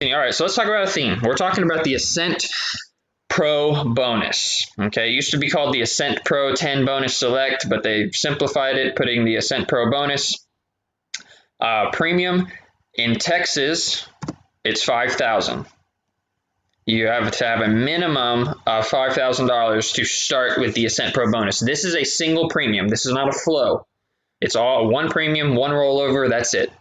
All right, so let's talk about Athene. We're talking about the Ascent Pro bonus. Okay, it used to be called the Ascent Pro 10 bonus select, but they simplified it, putting the Ascent Pro bonus premium in Texas. It's $5,000. You have to have a minimum of $5,000 to start with the Ascent Pro bonus. This is a single premium. This is not a flow. It's all one premium, one rollover. That's it.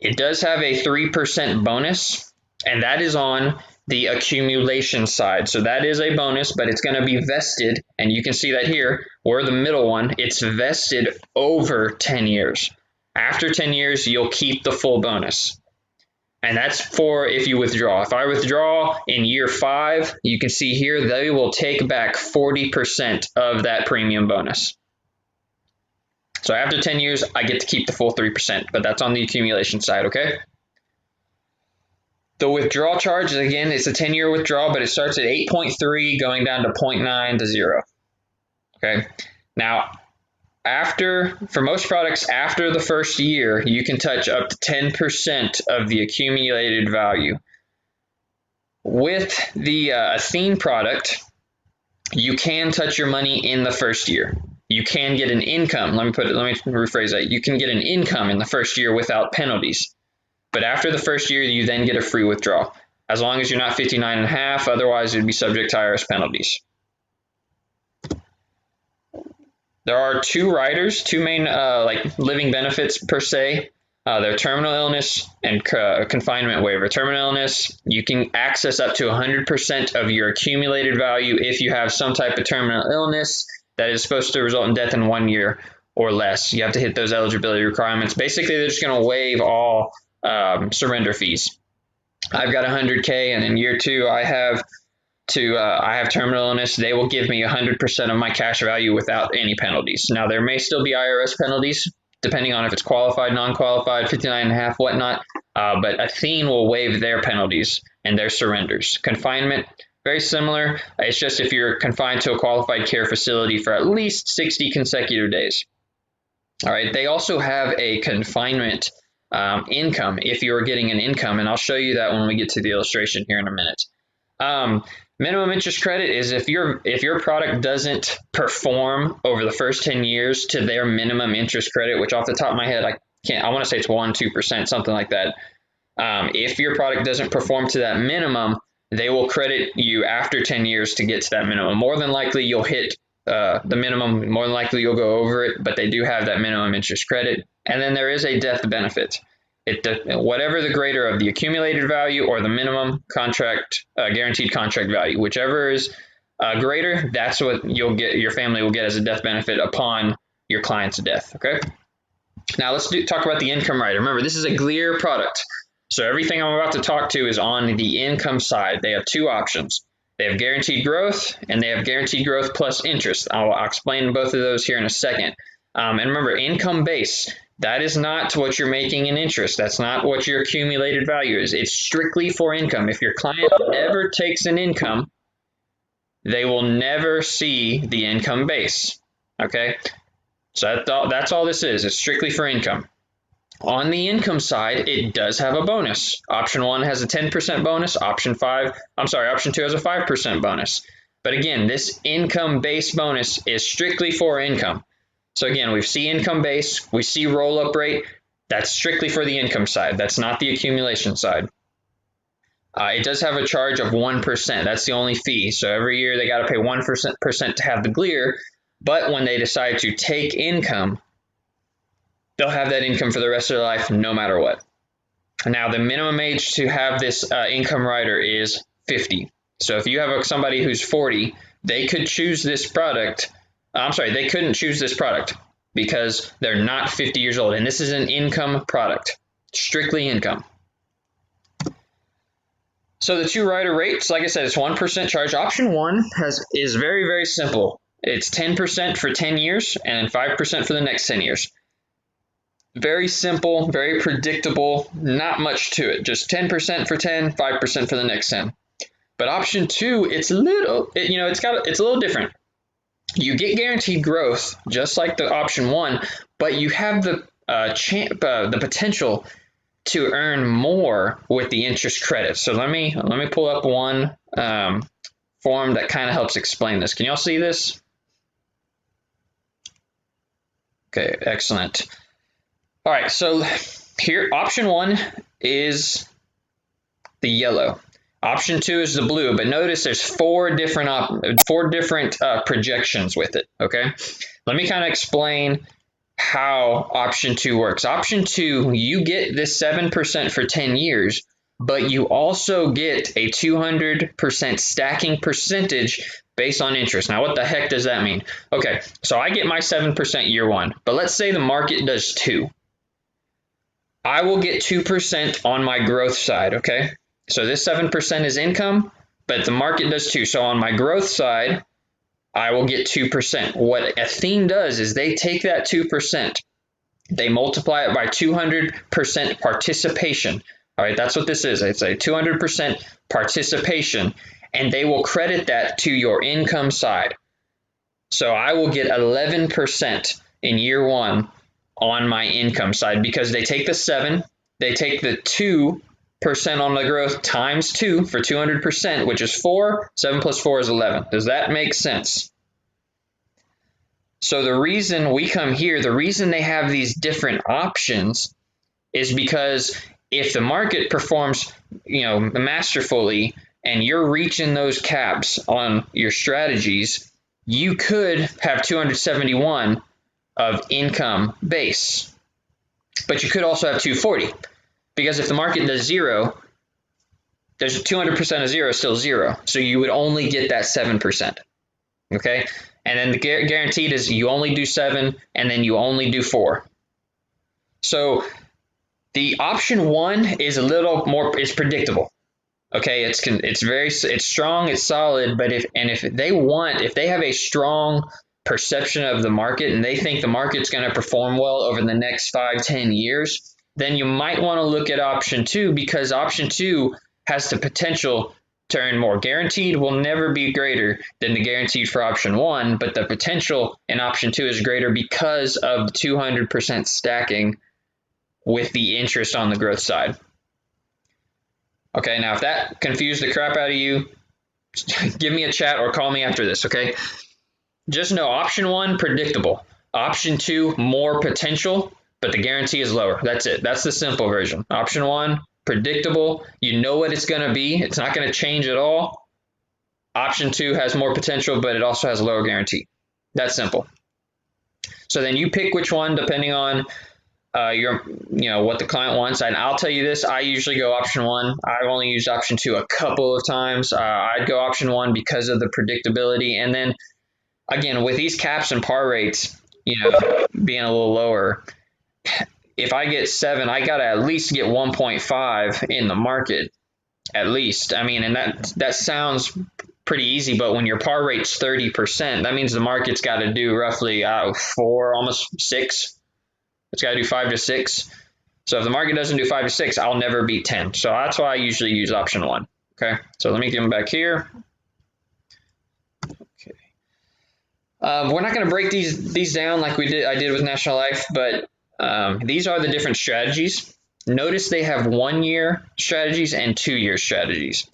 It does have a 3% bonus, and that is on the accumulation side. So that is a bonus, but it's going to be vested, and you can see that here, or the middle one, it's vested over 10 years. After 10 years, you'll keep the full bonus. And that's for if you withdraw. If I withdraw in year 5, you can see here, they will take back 40% of that premium bonus. So after 10 years, I get to keep the full 3%, but that's on the accumulation side, okay? The withdrawal charge, again, it's a 10-year withdrawal, but it starts at 8.3 going down to 0.9 to 0. Okay. Now, for most products, after the first year, you can touch up to 10% of the accumulated value. With the Athene product, you can touch your money in the first year. You can get an income. Let me rephrase that. You can get an income in the first year without penalties. But after the first year, you then get a free withdrawal, as long as you're not 59 and a half. Otherwise, it'd be subject to IRS penalties. There are two riders, two main living benefits per se. They're terminal illness and confinement waiver. Terminal illness, you can access up to 100% of your accumulated value if you have some type of terminal illness that is supposed to result in death in 1 year or less. You have to hit those eligibility requirements. Basically, they're just going to waive all surrender fees. I've got 100K, and in year 2, I have terminal illness. They will give me 100% of my cash value without any penalties. Now, there may still be IRS penalties, depending on if it's qualified, non-qualified, 59 and a half, whatnot. But Athene will waive their penalties and their surrenders. Confinement, very similar. It's just if you're confined to a qualified care facility for at least 60 consecutive days. All right. They also have a confinement income if you're getting an income, and I'll show you that when we get to the illustration here in a minute. Minimum interest credit is if your product doesn't perform over the first 10 years to their minimum interest credit, which off the top of my head, I want to say it's 1-2%, something like that. If your product doesn't perform to that minimum, they will credit you after 10 years to get to that minimum. More than likely, you'll hit the minimum. More than likely, you'll go over it, but they do have that minimum interest credit. And then there is a death benefit. Whatever the greater of the accumulated value or the minimum contract guaranteed contract value, whichever is greater, that's what your family will get as a death benefit upon your client's death. Okay. Now let's talk about the income rider. Remember, this is a GLEAR product. So everything I'm about to talk to is on the income side. They have two options. They have guaranteed growth and they have guaranteed growth plus interest. I'll explain both of those here in a second. And remember, income base, that is not what you're making in interest. That's not what your accumulated value is. It's strictly for income. If your client never takes an income, they will never see the income base. Okay? So that's all this is. It's strictly for income. On the income side, it does have a bonus. Option 1 has a 10% bonus. Option 2 has a 5% bonus. But again, this income-based bonus is strictly for income. So again, we see income base, we see roll-up rate. That's strictly for the income side. That's not the accumulation side. It does have a charge of 1%. That's the only fee. So every year they got to pay 1% to have the GLEAR. But when they decide to take income, they'll have that income for the rest of their life, no matter what. Now, the minimum age to have this income rider is 50. So if you have somebody who's 40, they could choose this product. They couldn't choose this product because they're not 50 years old. And this is an income product, strictly income. So the two rider rates, like I said, it's 1% charge. Option 1 is very, very simple. It's 10% for 10 years and 5% for the next 10 years. Very simple, very predictable, not much to it. Just 10% for 10, 5% for the next 10. But option 2, it's a little different. You get guaranteed growth just like the option 1, but you have the potential to earn more with the interest credit. So let me pull up one form that kind of helps explain this. Can y'all see this? Okay, excellent. All right, so here option 1 is the yellow. Option 2 is the blue, but notice there's four different projections with it. Okay, let me kind of explain how option 2 works. Option 2, you get this 7% for 10 years, but you also get a 200% stacking percentage based on interest. Now, what the heck does that mean? Okay, so I get my 7% year 1, but let's say the market does 2. I will get 2% on my growth side, okay? So this 7% is income, but the market does 2. So on my growth side, I will get 2%. What Athene does is they take that 2%, they multiply it by 200% participation. All right, that's what this is. It's a 200% participation, and they will credit that to your income side. So I will get 11% in year 1 on my income side because they take the 7, they take the 2% on the growth times 2 for 200%, which is 4. 7 plus 4 is 11. Does that make sense? So the reason we come here, the reason they have these different options is because if the market performs, masterfully and you're reaching those caps on your strategies, you could have 271 of income base, but you could also have 240 because if the market does 0, there's 200% of 0 is still 0. So you would only get that 7%. Okay. And then the guaranteed is you only do 7 and then you only do 4. So the option 1 is a little more, it's predictable. Okay. It's strong, it's solid, but if they have a strong perception of the market and they think the market's going to perform well over the next 5-10 years, then you might want to look at option 2 because option 2 has the potential to earn more. Guaranteed will never be greater than the guaranteed for option 1, but the potential in option 2 is greater because of the 200% stacking with the interest on the growth side. Okay, now if that confused the crap out of you, give me a chat or call me after this, okay? Just know option 1, predictable. Option 2, more potential, but the guarantee is lower. That's it. That's the simple version. Option 1, predictable. You know what it's going to be. It's not going to change at all. Option 2 has more potential, but it also has a lower guarantee. That's simple. So then you pick which one depending on what the client wants. And I'll tell you this, I usually go option 1. I've only used option 2 a couple of times. I'd go option 1 because of the predictability. And then again, with these caps and par rates, being a little lower, if I get 7, I got to at least get 1.5 in the market, at least. I mean, and that sounds pretty easy, but when your par rate's 30%, that means the market's got to do roughly 4, almost 6. It's got to do 5 to 6. So if the market doesn't do 5 to 6, I'll never beat 10. So that's why I usually use option 1. Okay, so let me get them back here. Okay, we're not going to break these down like I did with National Life, but these are the different strategies. Notice they have 1-year strategies and 2-year strategies.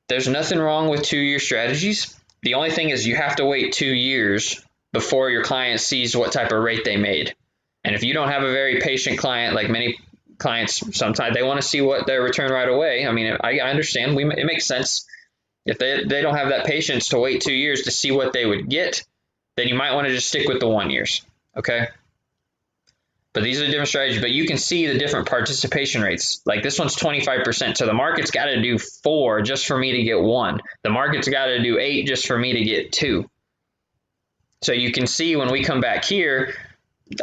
There's nothing wrong with 2-year strategies. The only thing is you have to wait 2 years before your client sees what type of rate they made. And if you don't have a very patient client, like many clients, sometimes they want to see what their return right away. I mean, I understand. It makes sense. If they don't have that patience to wait 2 years to see what they would get, then you might want to just stick with the 1 years. Okay. But these are different strategies, but you can see the different participation rates. Like this one's 25%. So the market's got to do 4 just for me to get 1. The market's got to do 8 just for me to get 2. So you can see when we come back here,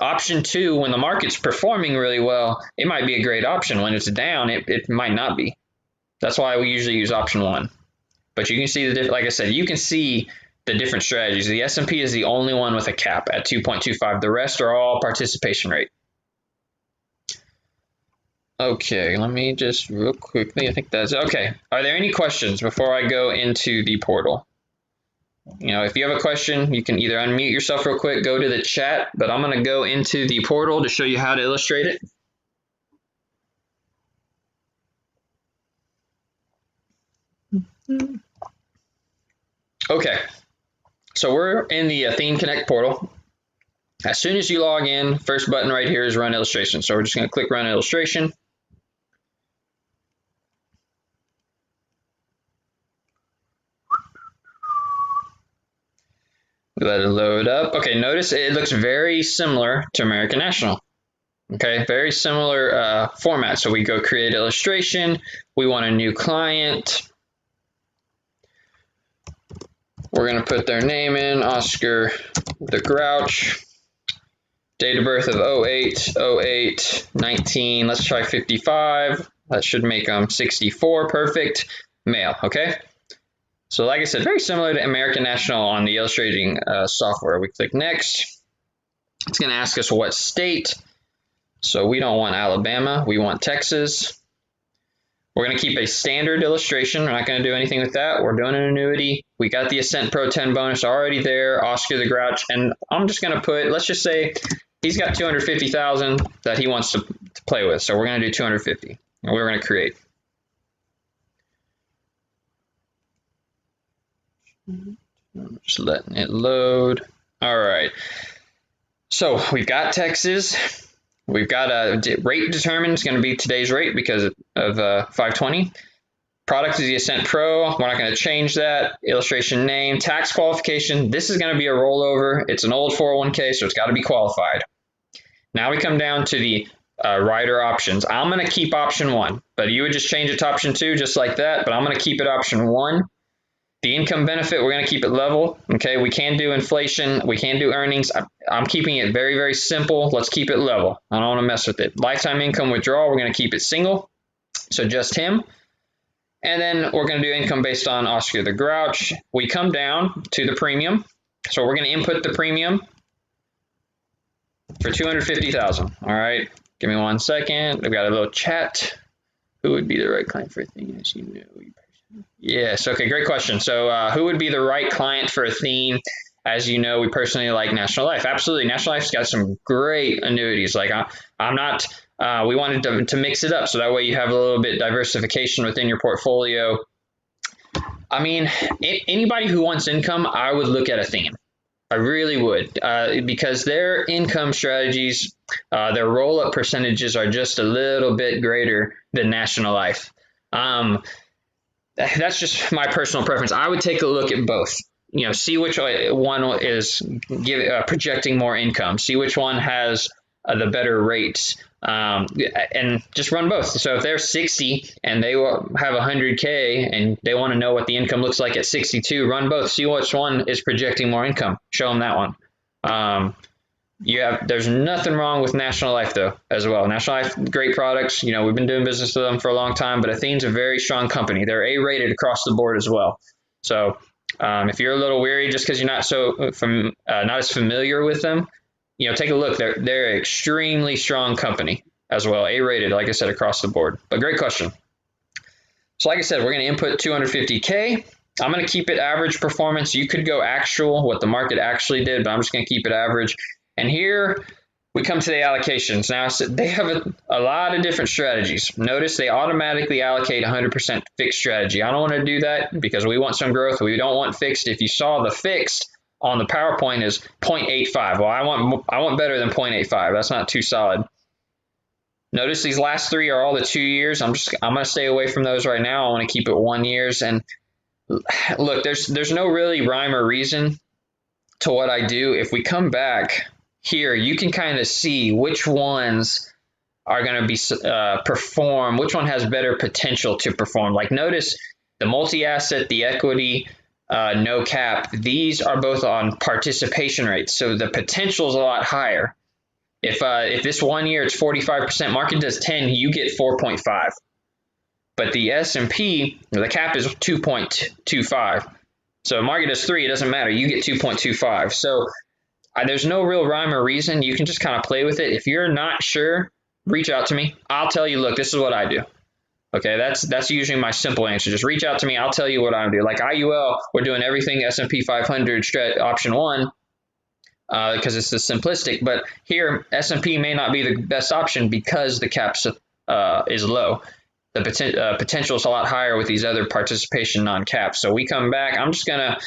option 2, when the market's performing really well, it might be a great option. When it's down, it might not be. That's why we usually use option 1. But you can see like I said, you can see the different strategies. The S&P is the only one with a cap at 2.25. The rest are all participation rate. Okay, let me just real quickly, I think that's okay. Are there any questions before I go into the portal? If you have a question, you can either unmute yourself real quick, go to the chat, but I'm going to go into the portal to show you how to illustrate it. Okay, so we're in the Athene Connect portal. As soon as you log in, first button right here is Run Illustration. So we're just going to click Run Illustration. Let it load up. Okay, notice it looks very similar to American National. Okay, very similar format. So we go create illustration. We want a new client. We're going to put their name in, Oscar the Grouch. Date of birth of 08, 08, 19. Let's try 55. That should make them 64. Perfect. Male. Okay. So like I said, very similar to American National on the illustrating software. We click next. It's going to ask us what state. So we don't want Alabama. We want Texas. We're going to keep a standard illustration. We're not going to do anything with that. We're doing an annuity. We got the Ascent Pro 10 bonus already there, Oscar the Grouch. And I'm just going to put, let's just say he's got 250,000 that he wants to play with. So we're going to do 250 and we're going to create. Just letting it load. All right. So we've got Texas. We've got a rate determined. It's going to be today's rate because of 520. Product is the Ascent Pro. We're not going to change that. Illustration name, tax qualification. This is going to be a rollover. It's an old 401k, so it's got to be qualified. Now we come down to the rider options. I'm going to keep option 1, but you would just change it to option 2 just like that, but I'm going to keep it option 1. The income benefit, we're going to keep it level. Okay, we can do inflation. We can do earnings. I'm keeping it very, very simple. Let's keep it level. I don't want to mess with it. Lifetime income withdrawal, we're going to keep it single. So just him. And then we're going to do income based on Oscar the Grouch. We come down to the premium. So we're going to input the premium for 250,000. All right, give me 1 second. We've got a little chat. Who would be the right client for Athene? As you know, yes. Okay. Great question. So, who would be the right client for Athene? As you know, we personally like National Life. Absolutely, National Life's got some great annuities. Like I'm not. We wanted to mix it up so that way you have a little bit diversification within your portfolio. I mean, anybody who wants income, I would look at Athene. I really would, because their income strategies, their roll-up percentages are just a little bit greater than National Life. That's just my personal preference. I would take a look at both. You know, see which one is projecting more income. See which one has the better rates, and just run both. So if they're 60 and they have 100K and they want to know what the income looks like at 62, run both. See which one is projecting more income. Show them that one. There's nothing wrong with National Life though as well. National Life, great products. You know, we've been doing business with them for a long time, but Athene's a very strong company. They're A-rated across the board as well. So if you're a little weary just because you're not as familiar with them, you know, take a look. They're an extremely strong company as well. A-rated, like I said, across the board. But great question. So like I said, we're going to input 250K. I'm going to keep it average performance. You could go actual, what the market actually did, but I'm just going to keep it average. And here we come to the allocations. Now, they have a lot of different strategies. Notice they automatically allocate 100% fixed strategy. I don't want to do that because we want some growth. We don't want fixed. If you saw the fixed on the PowerPoint is 0.85. Well, I want better than 0.85. That's not too solid. Notice these last 3 are all the 2 years. I'm going to stay away from those right now. I want to keep it 1 year. And look, there's no really rhyme or reason to what I do. If we come back here, you can kind of see which ones are going to be perform, which one has better potential to perform. Like notice the multi-asset, the equity, no cap, these are both on participation rates. So the potential is a lot higher. If this 1 year it's 45%, market does 10, you get 4.5. But the S&P, the cap is 2.25. So market does 3, it doesn't matter. You get 2.25. So there's no real rhyme or reason. You can just kind of play with it. If you're not sure, reach out to me. I'll tell you, look, this is what I do. Okay, that's usually my simple answer. Just reach out to me. I'll tell you what I do. Like IUL, we're doing everything S&P 500 option 1 because it's the simplistic. But here, S&P may not be the best option because the cap is low. The potential is a lot higher with these other participation non-caps. So we come back, I'm gonna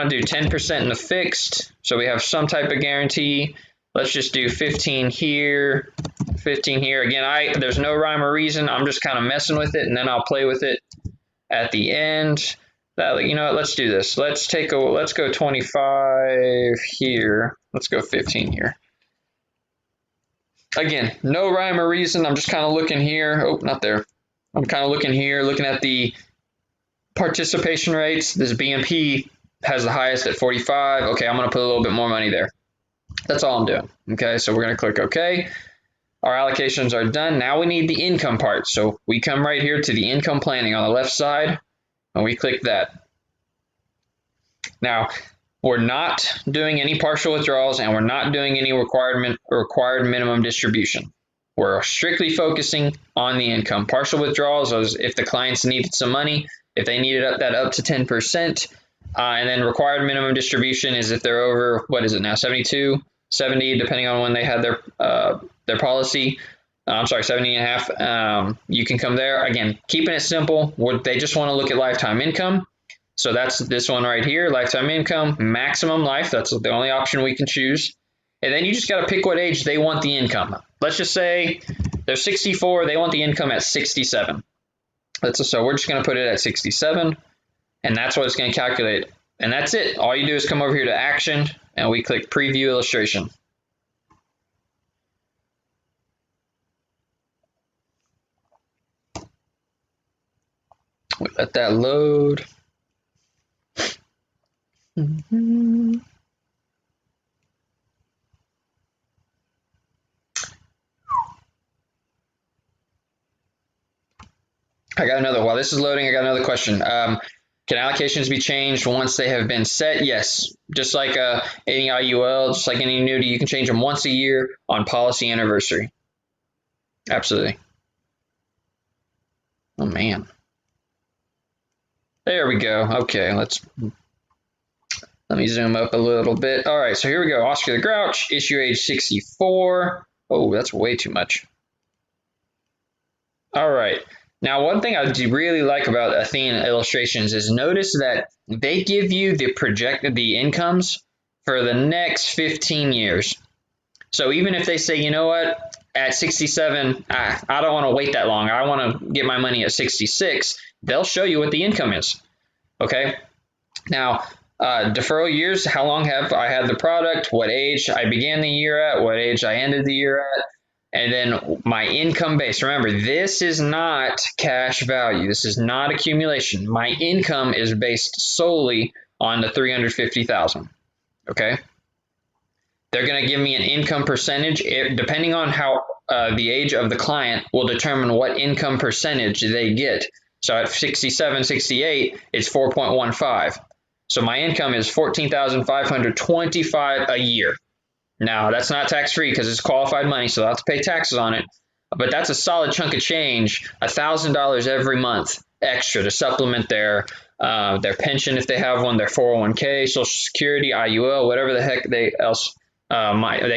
do 10% in the fixed, so we have some type of guarantee. Let's just do 15 here, 15 here. Again, there's no rhyme or reason. I'm just kind of messing with it, and then I'll play with it at the end. You know what? Let's do this. Let's go 25 here. Let's go 15 here. Again, no rhyme or reason. I'm just kind of looking here. Oh, not there. I'm kind of looking here, looking at the participation rates. This BMP has the highest at 45. Okay, I'm going to put a little bit more money there. That's all I'm doing. Okay, so we're going to click OK. Our allocations are done. Now we need the income part. So we come right here to the income planning on the left side, and we click that. Now, we're not doing any partial withdrawals, and we're not doing any required minimum distribution. We're strictly focusing on the income. Partial withdrawals is if the clients needed some money, if they needed that up to 10%, and then required minimum distribution is if they're over, what is it now, 72, 70, depending on when they had their policy. I'm sorry, 70 and a half. You can come there. Again, keeping it simple. They just want to look at lifetime income. So that's this one right here, lifetime income, maximum life. That's the only option we can choose. And then you just got to pick what age they want the income. Let's just say they're 64, they want the income at 67. So we're just going to put it at 67, and that's what it's going to calculate. And that's it. All you do is come over here to Action, and we click Preview Illustration. We let that load. While this is loading, I got another question. Can allocations be changed once they have been set? Yes. Just like any IUL, just like any annuity, you can change them once a year on policy anniversary. Absolutely. Oh, man. There we go. Okay, let me zoom up a little bit. All right, so here we go. Oscar the Grouch, issue age 64. Oh, that's way too much. All right. Now, one thing I do really like about Athene illustrations is notice that they give you the incomes for the next 15 years. So even if they say, you know what, at 67, I don't want to wait that long. I want to get my money at 66. They'll show you what the income is. Okay. Now, deferral years, how long have I had the product, what age I began the year at, what age I ended the year at, and then my income base. Remember, this is not cash value. This is not accumulation. My income is based solely on the $350,000. Okay. They're going to give me an income percentage. Depending on how the age of the client will determine what income percentage they get. So at 67, 68, it's 4.15. So my income is $14,525 a year. Now, that's not tax-free because it's qualified money, so they'll have to pay taxes on it. But that's a solid chunk of change, $1,000 every month extra to supplement their pension if they have one, their 401k, Social Security, IUL, whatever the heck they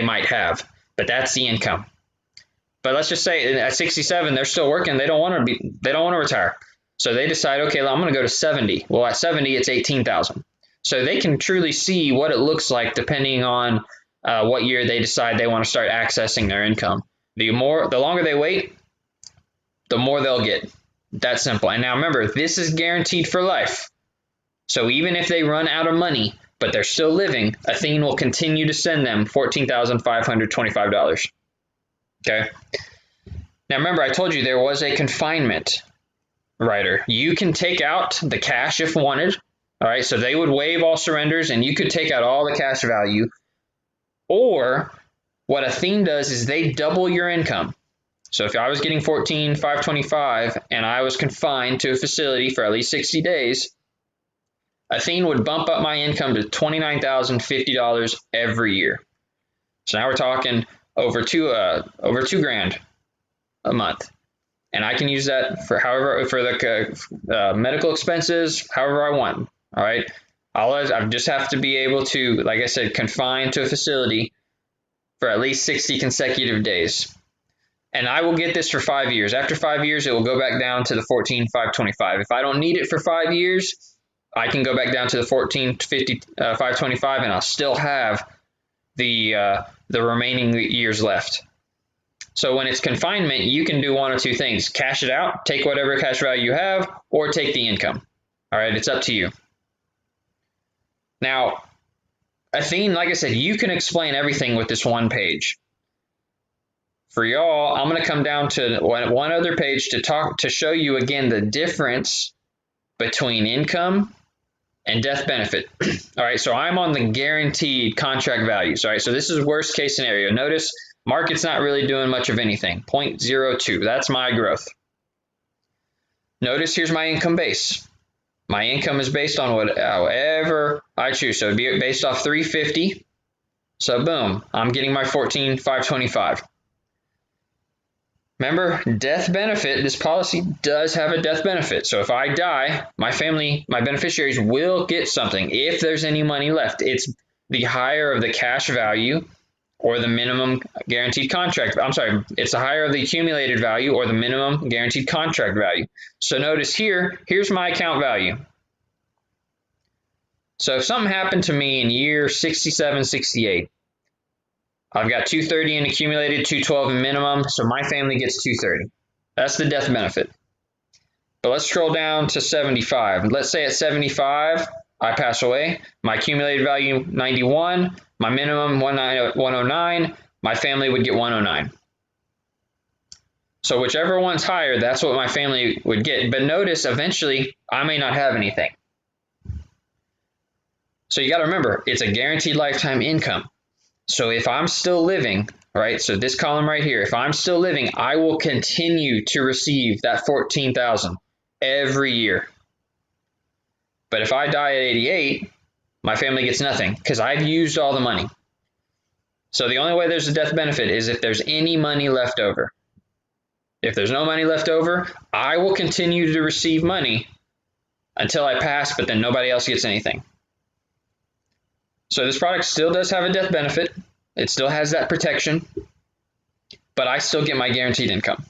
might have. But that's the income. But let's just say at 67, they're still working. They don't want to retire. So they decide, okay, I'm going to go to 70. Well, at 70, it's 18,000. So they can truly see what it looks like depending on what year they decide they want to start accessing their income. The longer they wait, the more they'll get. That's simple. And now remember, this is guaranteed for life. So even if they run out of money, but they're still living, Athene will continue to send them $14,525. Okay. Now remember, I told you there was a confinement rider. You can take out the cash if wanted. All right. So they would waive all surrenders and you could take out all the cash value. Or what Athene does is they double your income. So if I was getting $14,525 and I was confined to a facility for at least 60 days, Athene would bump up my income to $29,050 every year. So now we're talking over $2,000 a month, and I can use that for the medical expenses, however I want. All right. I just have to be able to, like I said, confine to a facility for at least 60 consecutive days. And I will get this for 5 years. After 5 years, it will go back down to the 14,525. If I don't need it for 5 years, I can go back down to the 14,525, and I'll still have the remaining years left. So when it's confinement, you can do one or two things: cash it out, take whatever cash value you have, or take the income. All right, it's up to you. Now, Athene, like I said, you can explain everything with this one page. For y'all, I'm going to come down to one other page to show you again the difference between income and death benefit. All right, so I'm on the guaranteed contract values. All right, so this is worst case scenario. Notice market's not really doing much of anything. 0.02, that's my growth. Notice here's my income base. My income is based on however I choose. So it'd be based off 350. So boom, I'm getting my 14,525. Remember, death benefit, this policy does have a death benefit. So if I die, my family, my beneficiaries will get something if there's any money left. It's the higher of the cash value or the minimum guaranteed contract. I'm sorry, it's the higher of the accumulated value or the minimum guaranteed contract value. So notice here's my account value. So if something happened to me in year 67, 68, I've got 230 in accumulated, 212 in minimum, so my family gets 230. That's the death benefit. But let's scroll down to 75. Let's say at 75, I pass away. My accumulated value, 91. My minimum, 109. My family would get 109. So whichever one's higher, that's what my family would get. But notice, eventually, I may not have anything. So you got to remember, it's a guaranteed lifetime income. So if I'm still living, right, so this column right here, if I'm still living, I will continue to receive that $14,000 every year. But if I die at 88, my family gets nothing because I've used all the money. So the only way there's a death benefit is if there's any money left over. If there's no money left over, I will continue to receive money until I pass, but then nobody else gets anything. So this product still does have a death benefit. It still has that protection, but I still get my guaranteed income.